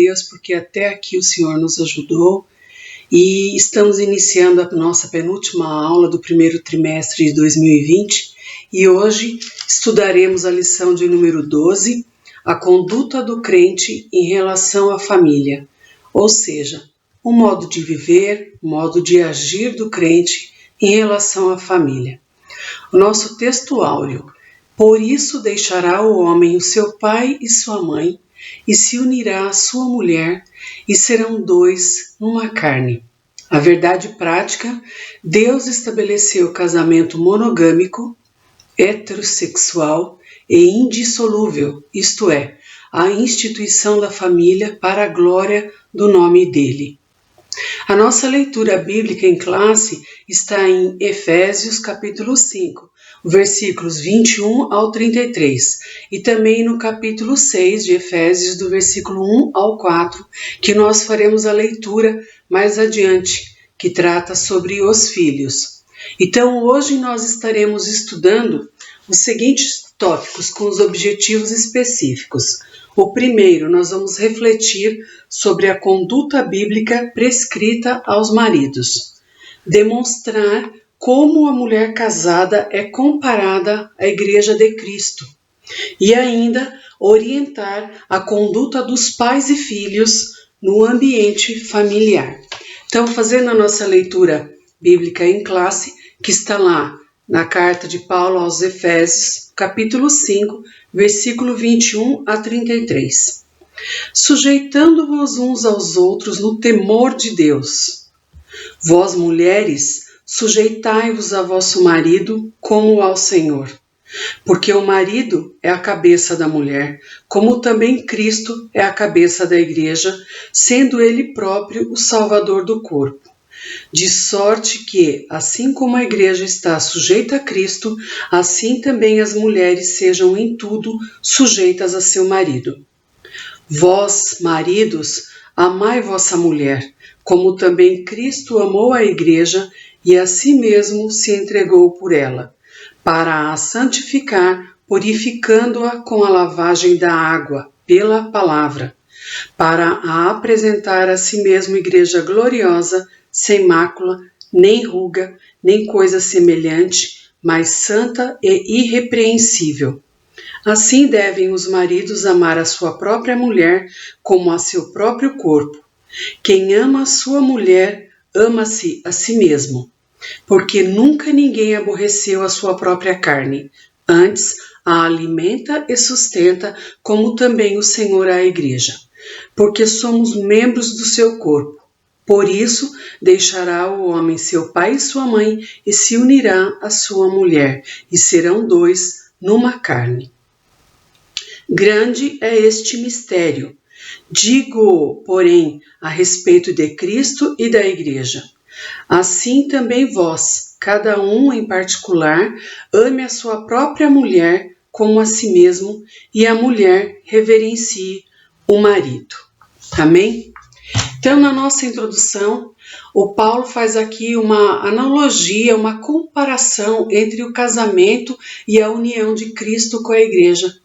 Deus, porque até aqui o Senhor nos ajudou e estamos iniciando a nossa penúltima aula do primeiro trimestre de 2020 e hoje estudaremos a lição de número 12, a conduta do crente em relação à família, ou seja, o modo de viver, o modo de agir do crente em relação à família. O nosso texto áureo: por isso deixará o homem o seu pai e sua mãe, e se unirá à sua mulher, e serão dois numa carne. A verdade prática: Deus estabeleceu o casamento monogâmico, heterossexual e indissolúvel, isto é, a instituição da família para a glória do nome dele. A nossa leitura bíblica em classe está em Efésios capítulo 5, versículos 21 ao 33, e também no capítulo 6 de Efésios, do versículo 1 ao 4, que nós faremos a leitura mais adiante, que trata sobre os filhos. Então, hoje nós estaremos estudando os seguintes tópicos com os objetivos específicos. O primeiro, nós vamos refletir sobre a conduta bíblica prescrita aos maridos, demonstrar como a mulher casada é comparada à Igreja de Cristo e ainda orientar a conduta dos pais e filhos no ambiente familiar. Então, fazendo a nossa leitura bíblica em classe, que está lá na carta de Paulo aos Efésios, capítulo 5, versículo 21 a 33. Sujeitando-vos uns aos outros no temor de Deus. Vós, mulheres, sujeitai-vos a vosso marido como ao Senhor. Porque o marido é a cabeça da mulher, como também Cristo é a cabeça da igreja, sendo ele próprio o Salvador do corpo. De sorte que, assim como a igreja está sujeita a Cristo, assim também as mulheres sejam em tudo sujeitas a seu marido. Vós, maridos, amai vossa mulher, como também Cristo amou a igreja e a si mesmo se entregou por ela, para a santificar, purificando-a com a lavagem da água, pela palavra, para a apresentar a si mesmo igreja gloriosa, sem mácula, nem ruga, nem coisa semelhante, mas santa e irrepreensível. Assim devem os maridos amar a sua própria mulher como a seu próprio corpo. Quem ama a sua mulher, ama-se a si mesmo, porque nunca ninguém aborreceu a sua própria carne, antes a alimenta e sustenta, como também o Senhor a igreja, porque somos membros do seu corpo. Por isso, deixará o homem seu pai e sua mãe, e se unirá à sua mulher, e serão dois numa carne. Grande é este mistério. Digo, porém, a respeito de Cristo e da Igreja. Assim também vós, cada um em particular, ame a sua própria mulher como a si mesmo, e a mulher reverencie o marido. Amém? Então, na nossa introdução, o Paulo faz aqui uma analogia, uma comparação entre o casamento e a união de Cristo com a Igreja,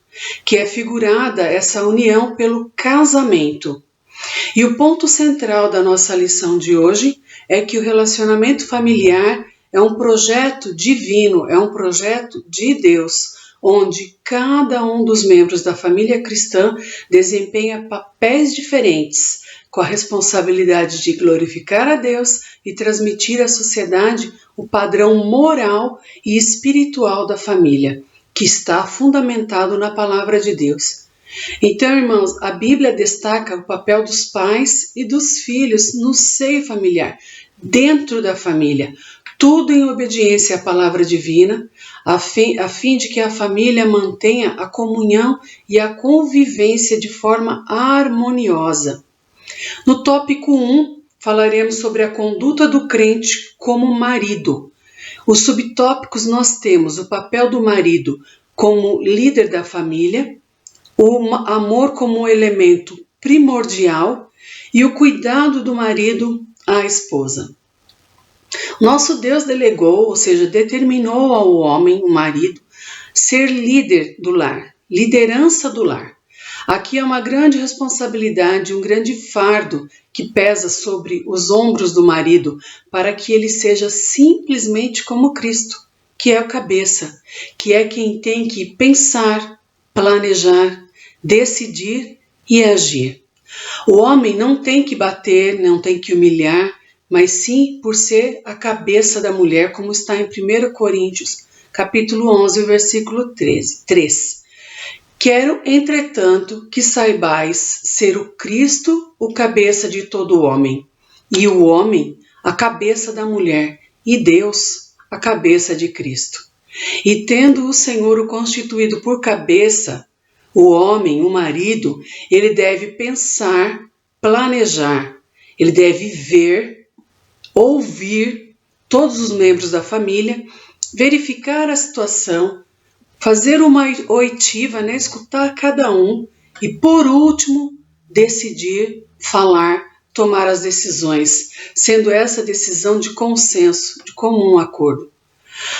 que é figurada essa união pelo casamento. E o ponto central da nossa lição de hoje é que o relacionamento familiar é um projeto divino, é um projeto de Deus, onde cada um dos membros da família cristã desempenha papéis diferentes, com a responsabilidade de glorificar a Deus e transmitir à sociedade o padrão moral e espiritual da família, que está fundamentado na palavra de Deus. Então, irmãos, a Bíblia destaca o papel dos pais e dos filhos no seio familiar, dentro da família, tudo em obediência à palavra divina, a fim de que a família mantenha a comunhão e a convivência de forma harmoniosa. No tópico 1, falaremos sobre a conduta do crente como marido. Os subtópicos nós temos o papel do marido como líder da família, o amor como elemento primordial e o cuidado do marido à esposa. Nosso Deus delegou, ou seja, determinou ao homem, o marido, ser líder do lar, liderança do lar. Aqui é uma grande responsabilidade, um grande fardo que pesa sobre os ombros do marido para que ele seja simplesmente como Cristo, que é o cabeça, que é quem tem que pensar, planejar, decidir e agir. O homem não tem que bater, não tem que humilhar, mas sim por ser a cabeça da mulher, como está em 1 Coríntios, capítulo 11, versículo 3. Quero, entretanto, que saibais ser o Cristo o cabeça de todo homem, e o homem a cabeça da mulher, e Deus a cabeça de Cristo. E tendo o Senhor o constituído por cabeça, o homem, o marido, ele deve pensar, planejar, ele deve ver, ouvir todos os membros da família, verificar a situação, fazer uma oitiva, escutar cada um e, por último, decidir, falar, tomar as decisões, sendo essa decisão de consenso, de comum acordo.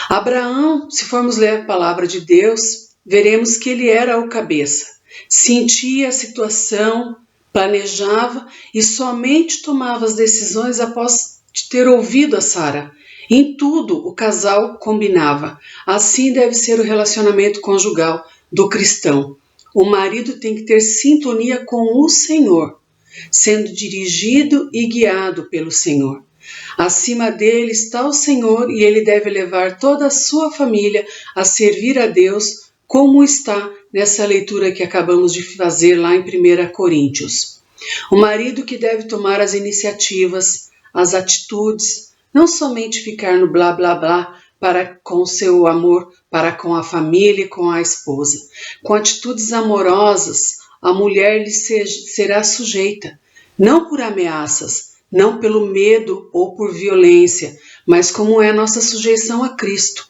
Abraão, se formos ler a palavra de Deus, veremos que ele era o cabeça, sentia a situação, planejava e somente tomava as decisões após ter ouvido a Sara. Em tudo o casal combinava. Assim deve ser o relacionamento conjugal do cristão. O marido tem que ter sintonia com o Senhor, sendo dirigido e guiado pelo Senhor. Acima dele está o Senhor e ele deve levar toda a sua família a servir a Deus, como está nessa leitura que acabamos de fazer lá em 1 Coríntios. O marido que deve tomar as iniciativas, as atitudes, não somente ficar no blá blá blá para com o seu amor, para com a família e com a esposa. Com atitudes amorosas, a mulher lhe será sujeita, não por ameaças, não pelo medo ou por violência, mas como é nossa sujeição a Cristo.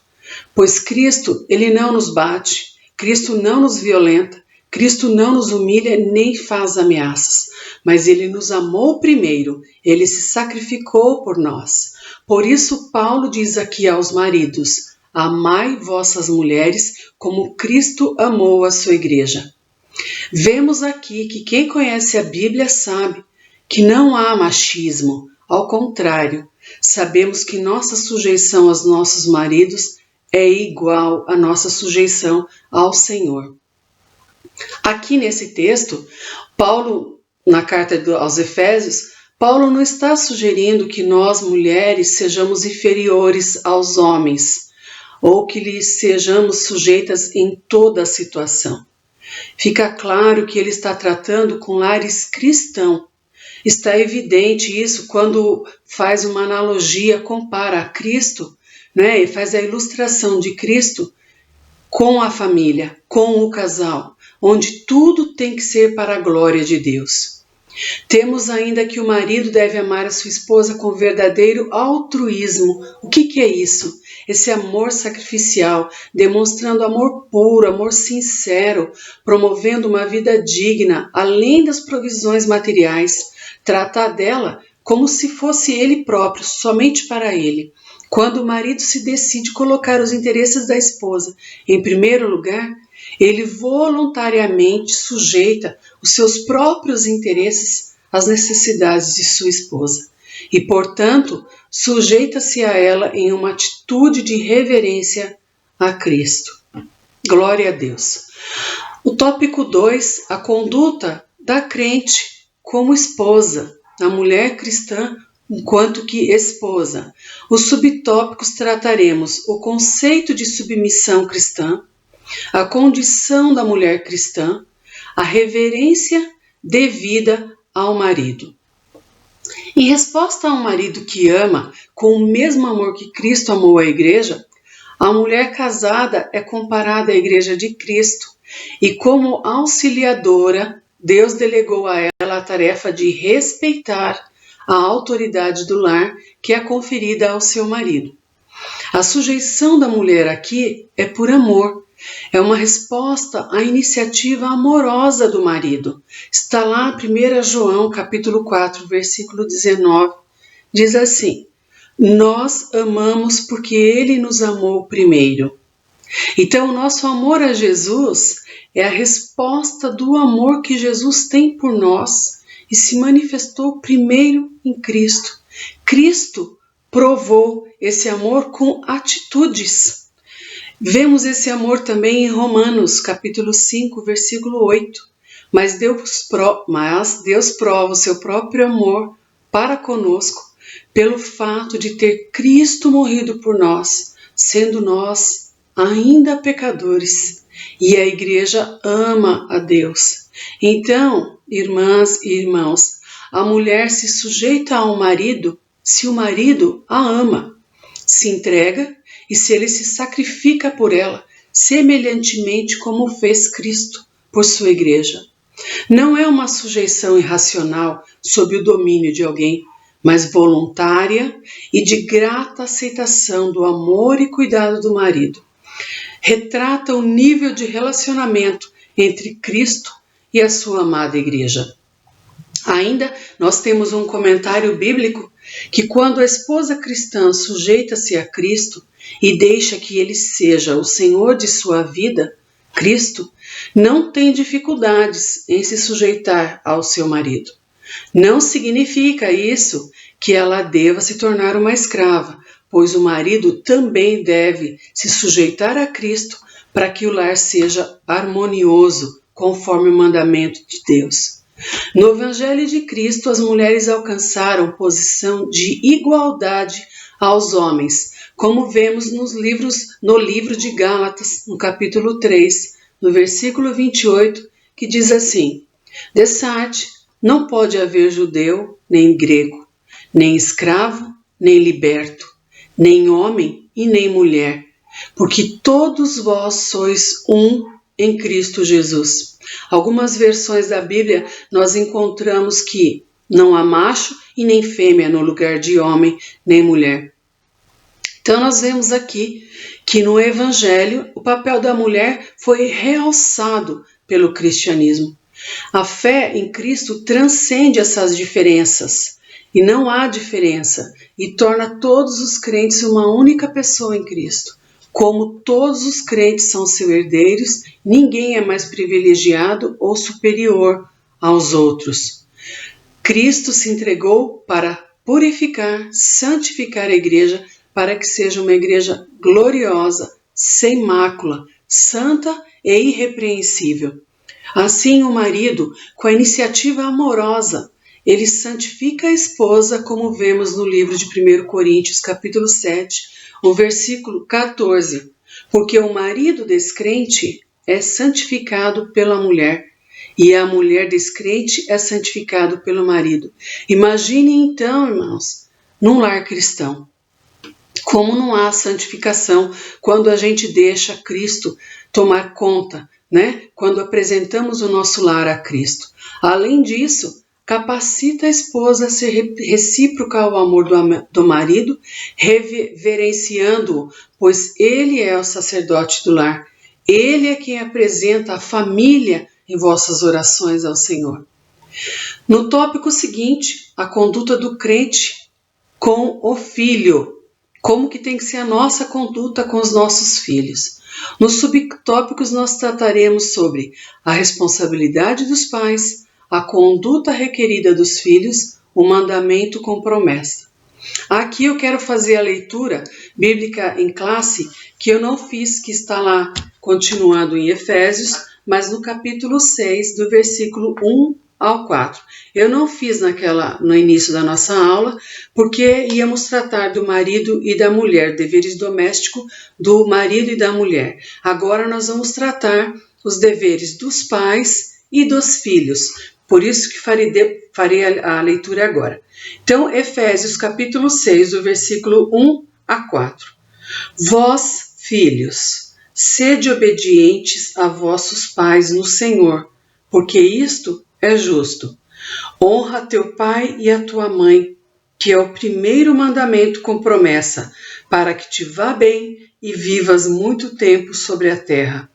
Pois Cristo, ele não nos bate, Cristo não nos violenta, Cristo não nos humilha nem faz ameaças, mas ele nos amou primeiro, ele se sacrificou por nós. Por isso Paulo diz aqui aos maridos: amai vossas mulheres como Cristo amou a sua igreja. Vemos aqui que quem conhece a Bíblia sabe que não há machismo, ao contrário, sabemos que nossa sujeição aos nossos maridos é igual à nossa sujeição ao Senhor. Aqui nesse texto, Paulo, na carta aos Efésios, Paulo não está sugerindo que nós, mulheres, sejamos inferiores aos homens, ou que lhes sejamos sujeitas em toda a situação. Fica claro que ele está tratando com lares cristãos. Está evidente isso quando faz uma analogia, compara a Cristo, e faz a ilustração de Cristo com a família, com o casal, onde tudo tem que ser para a glória de Deus. Temos ainda que o marido deve amar a sua esposa com verdadeiro altruísmo. O que é isso? Esse amor sacrificial, demonstrando amor puro, amor sincero, promovendo uma vida digna, além das provisões materiais. Tratar dela como se fosse ele próprio, somente para ele. Quando o marido se decide colocar os interesses da esposa em primeiro lugar, ele voluntariamente sujeita os seus próprios interesses às necessidades de sua esposa e, portanto, sujeita-se a ela em uma atitude de reverência a Cristo. Glória a Deus. O tópico 2, a conduta da crente como esposa, a mulher cristã enquanto que esposa. Os subtópicos trataremos o conceito de submissão cristã, a condição da mulher cristã, a reverência devida ao marido. Em resposta a um marido que ama com o mesmo amor que Cristo amou a igreja, a mulher casada é comparada à igreja de Cristo e, como auxiliadora, Deus delegou a ela a tarefa de respeitar a autoridade do lar que é conferida ao seu marido. A sujeição da mulher aqui é por amor, é uma resposta à iniciativa amorosa do marido. Está lá 1 João capítulo 4, versículo 19, diz assim: nós amamos porque ele nos amou primeiro. Então, o nosso amor a Jesus, é a resposta do amor que Jesus tem por nós e se manifestou primeiro em Cristo. Cristo provou esse amor com atitudes. Vemos esse amor também em Romanos, capítulo 5, versículo 8. Mas Deus prova o seu próprio amor para conosco pelo fato de ter Cristo morrido por nós, sendo nós ainda pecadores. E a igreja ama a Deus. Então, irmãs e irmãos, a mulher se sujeita ao marido se o marido a ama, se entrega e se ele se sacrifica por ela, semelhantemente como fez Cristo por sua igreja. Não é uma sujeição irracional sob o domínio de alguém, mas voluntária e de grata aceitação do amor e cuidado do marido. Retrata o nível de relacionamento entre Cristo e a sua amada igreja. Ainda nós temos um comentário bíblico que quando a esposa cristã sujeita-se a Cristo e deixa que ele seja o Senhor de sua vida, Cristo, não tem dificuldades em se sujeitar ao seu marido. Não significa isso que ela deva se tornar uma escrava, pois o marido também deve se sujeitar a Cristo para que o lar seja harmonioso, conforme o mandamento de Deus. No Evangelho de Cristo, as mulheres alcançaram posição de igualdade aos homens, como vemos no livro de Gálatas, no capítulo 3, no versículo 28, que diz assim: Dessarte, não pode haver judeu, nem grego, nem escravo, nem liberto, nem homem e nem mulher, porque todos vós sois um em Cristo Jesus. Algumas versões da Bíblia nós encontramos que não há macho e nem fêmea no lugar de homem nem mulher. Então nós vemos aqui que no Evangelho o papel da mulher foi realçado pelo cristianismo. A fé em Cristo transcende essas diferenças e não há diferença e torna todos os crentes uma única pessoa em Cristo. Como todos os crentes são seus herdeiros, ninguém é mais privilegiado ou superior aos outros. Cristo se entregou para purificar, santificar a igreja, para que seja uma igreja gloriosa, sem mácula, santa e irrepreensível. Assim, o marido, com a iniciativa amorosa, ele santifica a esposa, como vemos no livro de 1 Coríntios, capítulo 7, o versículo 14. Porque o marido descrente é santificado pela mulher, e a mulher descrente é santificado pelo marido. Imagine então, irmãos, num lar cristão, como não há santificação quando a gente deixa Cristo tomar conta, né? Quando apresentamos o nosso lar a Cristo. Além disso, capacita a esposa a ser recíproca ao amor do marido, reverenciando-o, pois ele é o sacerdote do lar. Ele é quem apresenta a família em vossas orações ao Senhor. No tópico seguinte, a conduta do crente com o filho. Como que tem que ser a nossa conduta com os nossos filhos. Nos subtópicos nós trataremos sobre a responsabilidade dos pais, a conduta requerida dos filhos, o mandamento com promessa. Aqui eu quero fazer a leitura bíblica em classe, que eu não fiz, que está lá continuado em Efésios, mas no capítulo 6, do versículo 1 ao 4. Eu não fiz no início da nossa aula, porque íamos tratar do marido e da mulher, deveres domésticos do marido e da mulher. Agora nós vamos tratar os deveres dos pais e dos filhos. Por isso que farei a leitura agora. Então, Efésios capítulo 6, do versículo 1 a 4. Vós, filhos, sede obedientes a vossos pais no Senhor, porque isto é justo. Honra teu pai e a tua mãe, que é o primeiro mandamento com promessa, para que te vá bem e vivas muito tempo sobre a terra.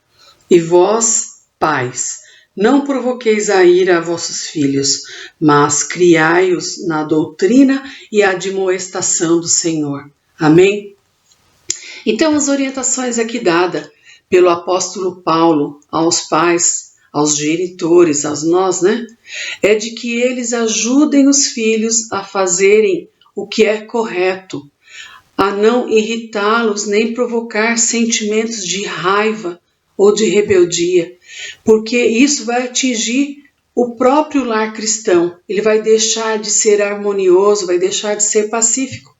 E vós, pais, não provoqueis a ira a vossos filhos, mas criai-os na doutrina e admoestação do Senhor. Amém? Então, as orientações aqui dadas pelo apóstolo Paulo aos pais, aos genitores, aos nós, é de que eles ajudem os filhos a fazerem o que é correto, a não irritá-los nem provocar sentimentos de raiva ou de rebeldia, porque isso vai atingir o próprio lar cristão. Ele vai deixar de ser harmonioso, vai deixar de ser pacífico,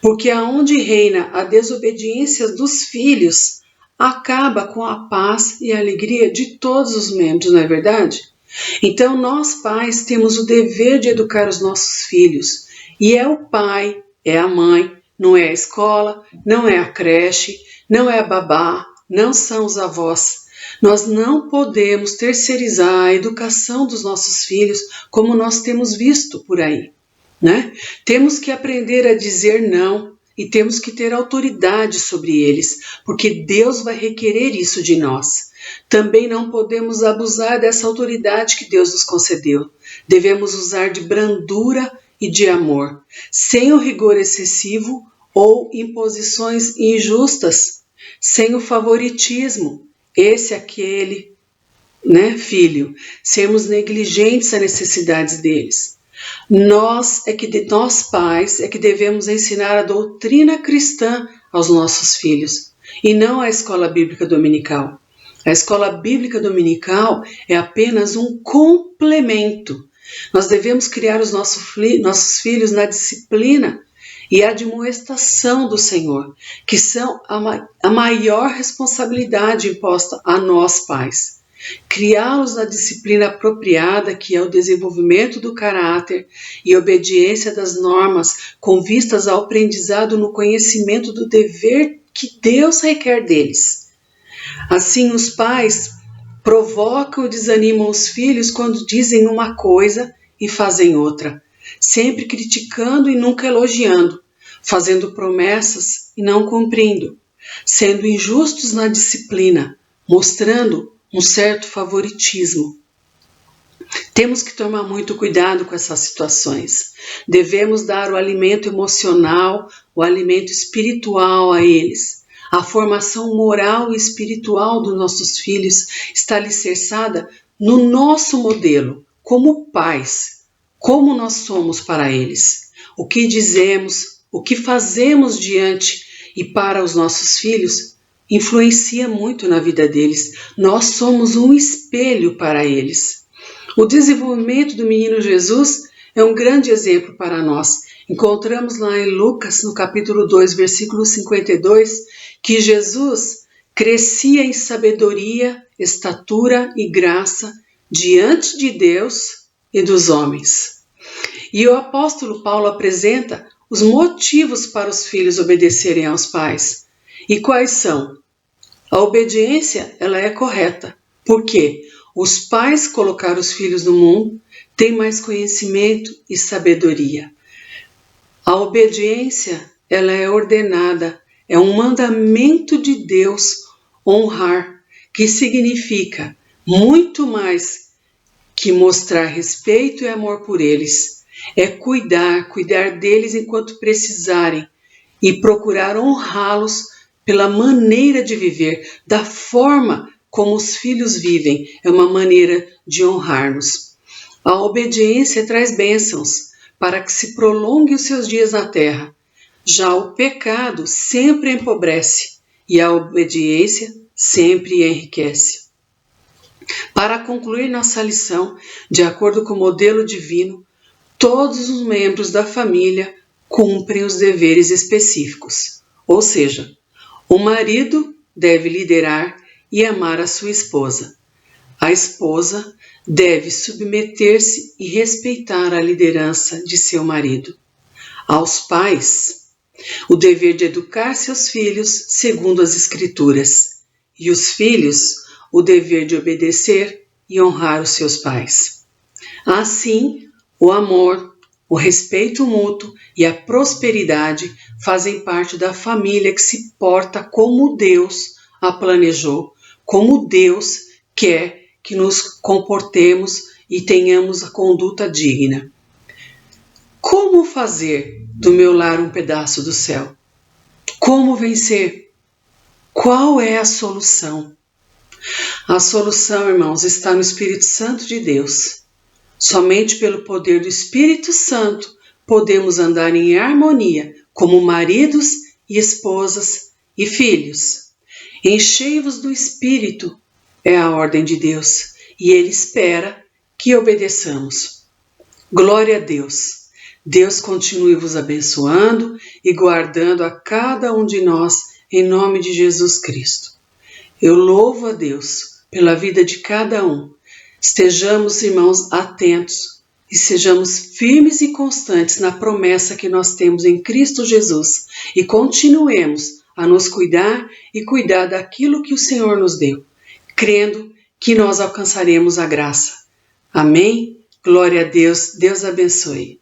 porque aonde reina a desobediência dos filhos, acaba com a paz e a alegria de todos os membros, não é verdade? Então nós pais temos o dever de educar os nossos filhos, e é o pai, é a mãe, não é a escola, não é a creche, não é a babá, não são os avós. Nós não podemos terceirizar a educação dos nossos filhos como nós temos visto por aí, Temos que aprender a dizer não e temos que ter autoridade sobre eles, porque Deus vai requerer isso de nós. Também não podemos abusar dessa autoridade que Deus nos concedeu. Devemos usar de brandura e de amor, sem o rigor excessivo ou imposições injustas, sem o favoritismo, esse, aquele, filho, sermos negligentes às necessidades deles. Nós pais é que devemos ensinar a doutrina cristã aos nossos filhos, e não a escola bíblica dominical. A escola bíblica dominical é apenas um complemento. Nós devemos criar os nossos filhos na disciplina e admoestação do Senhor, que são a maior responsabilidade imposta a nós pais. Criá-los na disciplina apropriada, que é o desenvolvimento do caráter e obediência das normas, com vistas ao aprendizado no conhecimento do dever que Deus requer deles. Assim, os pais provocam e desanimam os filhos quando dizem uma coisa e fazem outra, sempre criticando e nunca elogiando, fazendo promessas e não cumprindo, sendo injustos na disciplina, mostrando um certo favoritismo. Temos que tomar muito cuidado com essas situações. Devemos dar o alimento emocional, o alimento espiritual a eles. A formação moral e espiritual dos nossos filhos está alicerçada no nosso modelo, como pais, como nós somos para eles. O que dizemos, o que fazemos diante e para os nossos filhos influencia muito na vida deles. Nós somos um espelho para eles. O desenvolvimento do menino Jesus é um grande exemplo para nós. Encontramos lá em Lucas, no capítulo 2, versículo 52, que Jesus crescia em sabedoria, estatura e graça diante de Deus e dos homens. E o apóstolo Paulo apresenta os motivos para os filhos obedecerem aos pais. E quais são? A obediência, ela é correta. Por quê? Os pais colocaram os filhos no mundo, têm mais conhecimento e sabedoria. A obediência, ela é ordenada, é um mandamento de Deus honrar, que significa muito mais que mostrar respeito e amor por eles. É cuidar deles enquanto precisarem e procurar honrá-los pela maneira de viver, da forma como os filhos vivem, é uma maneira de honrar-nos. A obediência traz bênçãos para que se prolongue os seus dias na terra. Já o pecado sempre empobrece e a obediência sempre enriquece. Para concluir nossa lição, de acordo com o modelo divino, todos os membros da família cumprem os deveres específicos, ou seja, o marido deve liderar e amar a sua esposa. A esposa deve submeter-se e respeitar a liderança de seu marido. Aos pais, o dever de educar seus filhos segundo as Escrituras. E os filhos, o dever de obedecer e honrar os seus pais. Assim, o amor, o respeito mútuo e a prosperidade fazem parte da família que se porta como Deus a planejou, como Deus quer que nos comportemos e tenhamos a conduta digna. Como fazer do meu lar um pedaço do céu? Como vencer? Qual é a solução? A solução, irmãos, está no Espírito Santo de Deus. Somente pelo poder do Espírito Santo podemos andar em harmonia como maridos e esposas e filhos. Enchei-vos do Espírito é a ordem de Deus e Ele espera que obedeçamos. Glória a Deus! Deus continue vos abençoando e guardando a cada um de nós em nome de Jesus Cristo. Eu louvo a Deus pela vida de cada um. Estejamos, irmãos, atentos e sejamos firmes e constantes na promessa que nós temos em Cristo Jesus e continuemos a nos cuidar e cuidar daquilo que o Senhor nos deu, crendo que nós alcançaremos a graça. Amém? Glória a Deus. Deus abençoe.